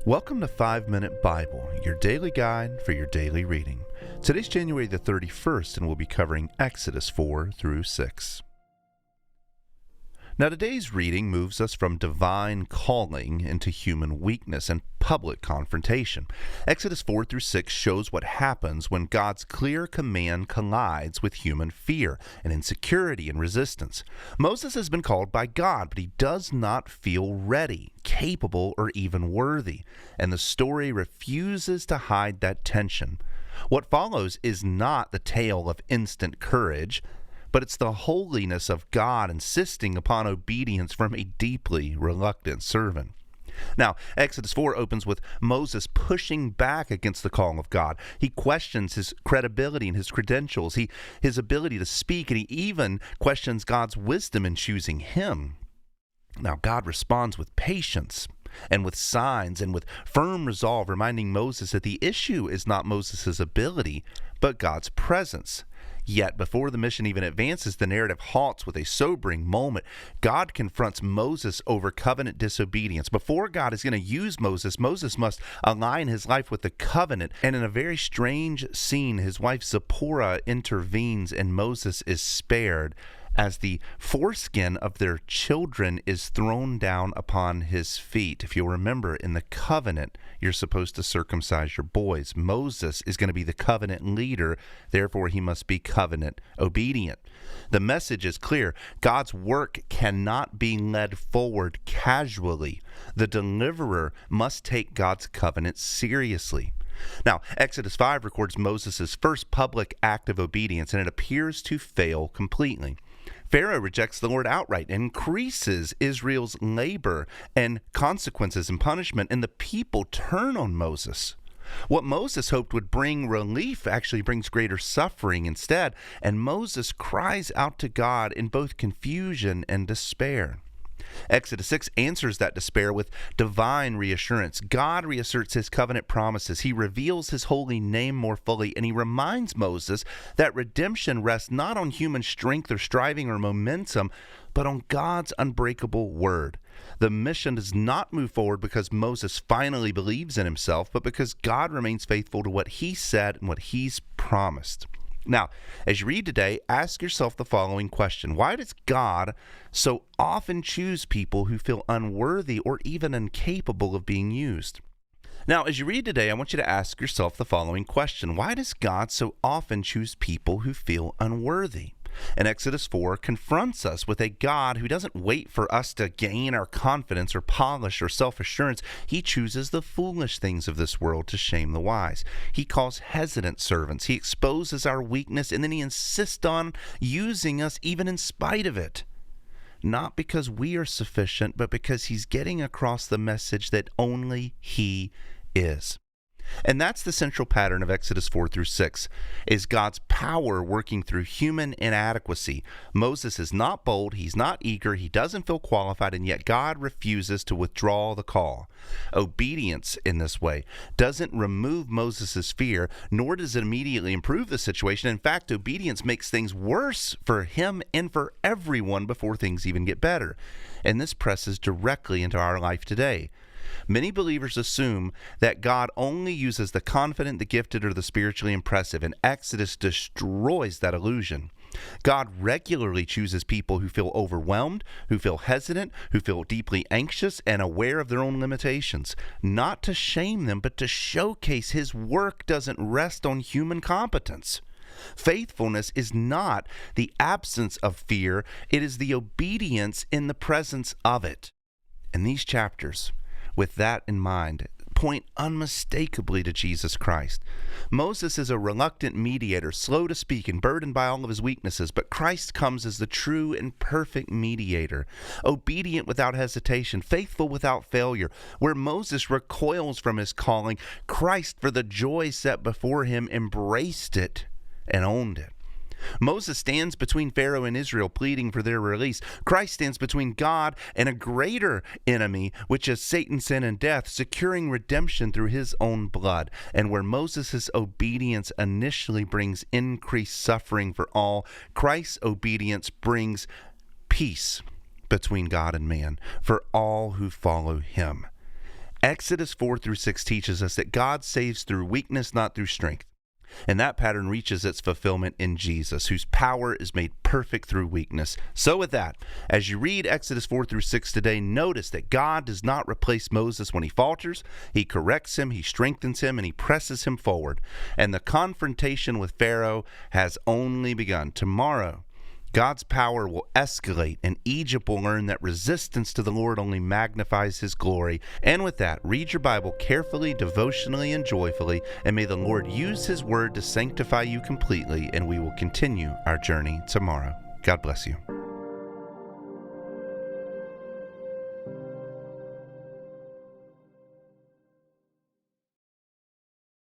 Welcome to 5-Minute Bible, your daily guide for your daily reading. Today's January the 31st, and we'll be covering Exodus 4 through 6. Now, today's reading moves us from divine calling into human weakness and public confrontation. Exodus 4 through 6 shows what happens when God's clear command collides with human fear and insecurity and resistance. Moses has been called by God, but he does not feel ready, capable, or even worthy, and the story refuses to hide that tension. What follows is not the tale of instant courage, but it's the holiness of God insisting upon obedience from a deeply reluctant servant. Now, Exodus 4 opens with Moses pushing back against the call of God. He questions his credibility and his credentials, his ability to speak, and he even questions God's wisdom in choosing him. Now, God responds with patience and with signs and with firm resolve, reminding Moses that the issue is not Moses' ability, but God's presence. Yet, before the mission even advances, the narrative halts with a sobering moment. God confronts Moses over covenant disobedience. Before God is going to use Moses, Moses must align his life with the covenant. And in a very strange scene, his wife Zipporah intervenes and Moses is spared as the foreskin of their children is thrown down upon his feet. If you'll remember, in the covenant, you're supposed to circumcise your boys. Moses is going to be the covenant leader, therefore he must be covenant obedient. The message is clear. God's work cannot be led forward casually. The deliverer must take God's covenant seriously. Now, Exodus 5 records Moses' first public act of obedience, and it appears to fail completely. Pharaoh rejects the Lord outright, increases Israel's labor and consequences and punishment, and the people turn on Moses. What Moses hoped would bring relief actually brings greater suffering instead, and Moses cries out to God in both confusion and despair. Exodus 6 answers that despair with divine reassurance. God reasserts his covenant promises. He reveals his holy name more fully, and he reminds Moses that redemption rests not on human strength or striving or momentum, but on God's unbreakable word. The mission does not move forward because Moses finally believes in himself, but because God remains faithful to what he said and what he's promised. Now, as you read today, ask yourself the following question. Why does God so often choose people who feel unworthy or even incapable of being used? Now, as you read today, I want you to ask yourself the following question. Why does God so often choose people who feel unworthy? And Exodus 4 confronts us with a God who doesn't wait for us to gain our confidence or polish or self-assurance. He chooses the foolish things of this world to shame the wise. He calls hesitant servants. He exposes our weakness, and then he insists on using us even in spite of it. Not because we are sufficient, but because he's getting across the message that only he is. And that's the central pattern of Exodus 4 through 6, is God's power working through human inadequacy. Moses is not bold, he's not eager, he doesn't feel qualified, and yet God refuses to withdraw the call. Obedience in this way doesn't remove Moses' fear, nor does it immediately improve the situation. In fact, obedience makes things worse for him and for everyone before things even get better. And this presses directly into our life today. Many believers assume that God only uses the confident, the gifted, or the spiritually impressive, and Exodus destroys that illusion. God regularly chooses people who feel overwhelmed, who feel hesitant, who feel deeply anxious and aware of their own limitations, not to shame them, but to showcase his work doesn't rest on human competence. Faithfulness is not the absence of fear, it is the obedience in the presence of it. In these chapters, with that in mind, point unmistakably to Jesus Christ. Moses is a reluctant mediator, slow to speak and burdened by all of his weaknesses, but Christ comes as the true and perfect mediator, obedient without hesitation, faithful without failure. Where Moses recoils from his calling, Christ, for the joy set before him, embraced it and owned it. Moses stands between Pharaoh and Israel, pleading for their release. Christ stands between God and a greater enemy, which is Satan, sin, and death, securing redemption through his own blood. And where Moses' obedience initially brings increased suffering for all, Christ's obedience brings peace between God and man for all who follow him. Exodus 4 through 6 teaches us that God saves through weakness, not through strength. And that pattern reaches its fulfillment in Jesus, whose power is made perfect through weakness. So with that, as you read Exodus 4 through 6 today, notice that God does not replace Moses when he falters. He corrects him, he strengthens him, and he presses him forward. And the confrontation with Pharaoh has only begun. Tomorrow, God's power will escalate, and Egypt will learn that resistance to the Lord only magnifies his glory. And with that, read your Bible carefully, devotionally, and joyfully, and may the Lord use his word to sanctify you completely, and we will continue our journey tomorrow. God bless you.